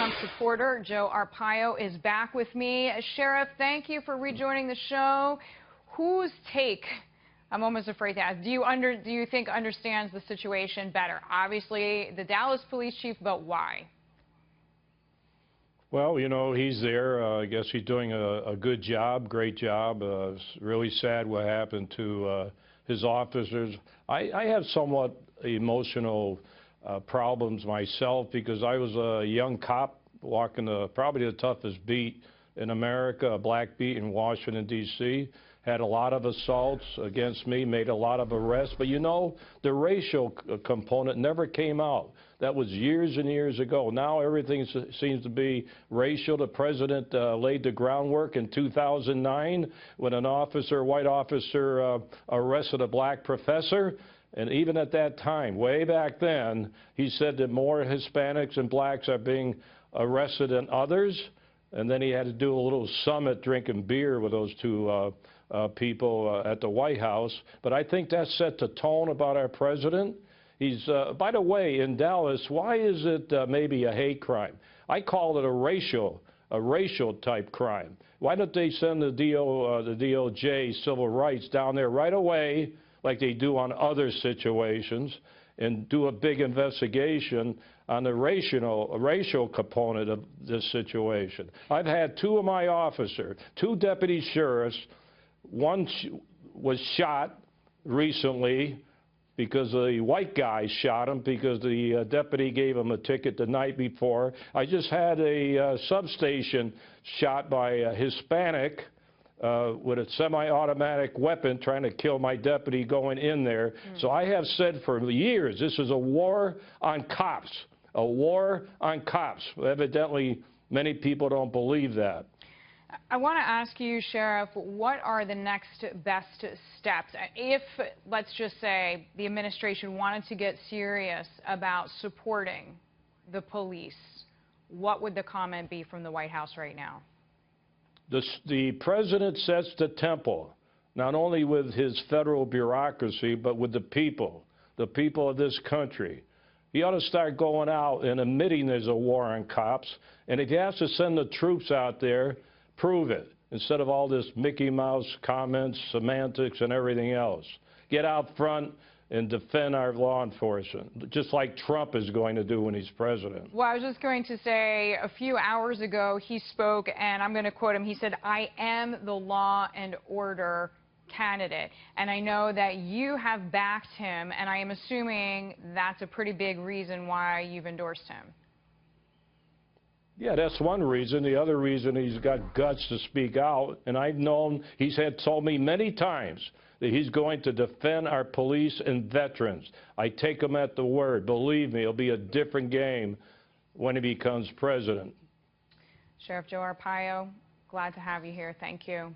Trump supporter Joe Arpaio is back with me. Sheriff, thank you for rejoining the show. Whose take, I'm almost afraid to ask, do you think understands the situation better? Obviously, the Dallas police chief, but why? Well, you know, he's there. I guess he's doing a good job, great job. It's really sad what happened to his officers. I have somewhat emotional problems myself because I was a young cop walking probably the toughest beat in America, a black beat in Washington, D.C., had a lot of assaults against me, made a lot of arrests. But, you know, the racial component never came out. That was years and years ago. Now everything seems to be racial. The president laid the groundwork in 2009 when an officer, a white officer, arrested a black professor. And even at that time, way back then, he said that more Hispanics and blacks are being arrested than others. And then he had to do a little summit drinking beer with those two people at the White House. But I think that set the tone about our president. He's, by the way, in Dallas, why is it maybe a hate crime? I call it a racial type crime. Why don't they send the DOJ civil rights down there right away, like they do on other situations, and do a big investigation on the racial component of this situation? I've had two of my officers, two deputy sheriffs. One was shot recently because the white guy shot him because the deputy gave him a ticket the night before. I just had a substation shot by a Hispanic with a semi-automatic weapon trying to kill my deputy going in there. So I have said for years, this is a war on cops, a war on cops. Evidently, many people don't believe that. I want to ask you, Sheriff, what are the next best steps? If, let's just say, the administration wanted to get serious about supporting the police, what would the comment be from the White House right now? The president sets the tempo, not only with his federal bureaucracy, but with the people of this country. He ought to start going out and admitting there's a war on cops, and if he has to send the troops out there, prove it, instead of all this Mickey Mouse comments, semantics, and everything else. Get out front and defend our law enforcement, just like Trump is going to do when he's president. Well, I was just going to say, a few hours ago, he spoke, and I'm going to quote him. He said, "I am the law and order candidate." And I know that you have backed him, and I am assuming that's a pretty big reason why you've endorsed him. Yeah, that's one reason. The other reason, he's got guts to speak out, and I've known, he's told me many times that he's going to defend our police and veterans. I take him at the word. Believe me, it'll be a different game when he becomes president. Sheriff Joe Arpaio, glad to have you here. Thank you.